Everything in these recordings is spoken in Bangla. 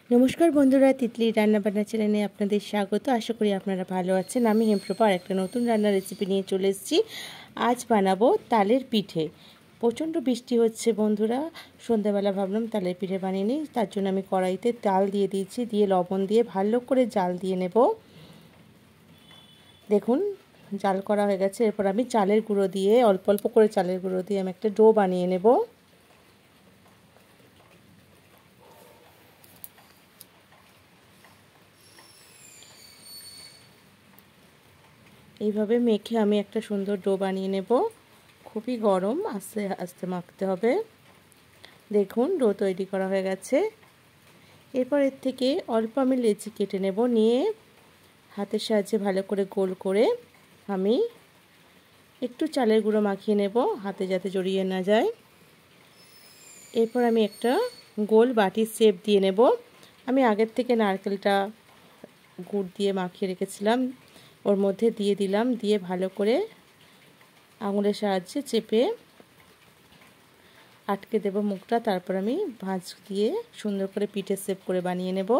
নমস্কার বন্ধুরা, তিতলি রান্নাবান্না চ্যানেলে আপনাদের স্বাগত। আশা করি আপনারা ভালো আছেন। আমি হেমপ্রভা আর একটা নতুন রান্নার রেসিপি নিয়ে চলে এসেছি। আজ বানাবো তালের পিঠে। প্রচণ্ড বৃষ্টি হচ্ছে বন্ধুরা, সন্ধ্যাবেলা ভাবলাম তালের পিঠে বানিয়ে নিই। তার জন্য আমি কড়াইতে তাল দিয়ে দিয়েছি, দিয়ে লবণ দিয়ে ভালো করে জাল দিয়ে নেব। দেখুন জাল করা হয়ে গেছে। এরপর আমি চালের গুঁড়ো দিয়ে অল্প অল্প করে চালের গুঁড়ো দিয়ে আমি একটা ডো বানিয়ে নেব। এইভাবে মেখে আমি একটা সুন্দর ডো বানিয়ে নেব। খুবই গরম, আস্তে আস্তে মাখতে হবে। দেখুন ডো তৈরি করা হয়ে গেছে। এরপর এর থেকে অল্প আমি লেচি কেটে নেব, নিয়ে হাতের সাহায্যে ভালো করে গোল করে আমি একটু চালের গুঁড়ো মাখিয়ে নেব, হাতে যাতে জড়িয়ে না যায়। এরপর আমি একটা গোল বাটির শেপ দিয়ে নেব। আমি আগের থেকে নারকেলটা গুড় দিয়ে মাখিয়ে রেখেছিলাম, ওর মধ্যে দিয়ে দিলাম, দিয়ে ভালো করে আঙুলের সাহায্যে চেপে আটকে দেব মুখটা। তারপর আমি ভাঁজ দিয়ে সুন্দর করে পিঠের শেপ করে বানিয়ে নেব।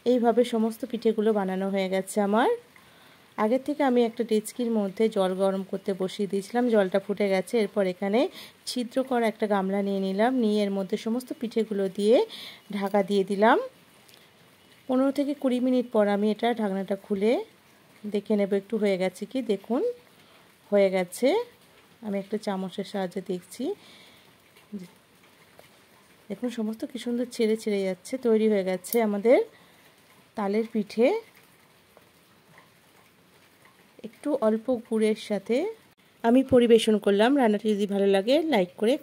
এইভাবে সমস্ত পিঠেগুলো বানানো হয়ে গেছে আমার। আগের থেকে আমি একটা ডেচকির মধ্যে জল গরম করতে বসিয়ে দিয়েছিলাম, জলটা ফুটে গেছে। এরপর এখানে ছিদ্র করা একটা গামলা নিয়ে নিলাম, নিয়ে এর মধ্যে সমস্ত পিঠেগুলো দিয়ে ঢাকা দিয়ে দিলাম। 15 থেকে 20 মিনিট পর আমি এটা ঢাকনাটা খুলে দেখে নেব একটু হয়ে গেছে কি। দেখুন হয়ে গেছে। আমি একটা চামচের সাহায্যে দেখছি। দেখুন সমস্ত কি সুন্দর ছেড়ে ছেড়ে যাচ্ছে। তৈরি হয়ে গেছে আমাদের তালের পিঠে। একটু অল্প গুড়ের সাথে আমি পরিবেশন করলাম। রান্নাটি যদি ভালো লাগে লাইক করে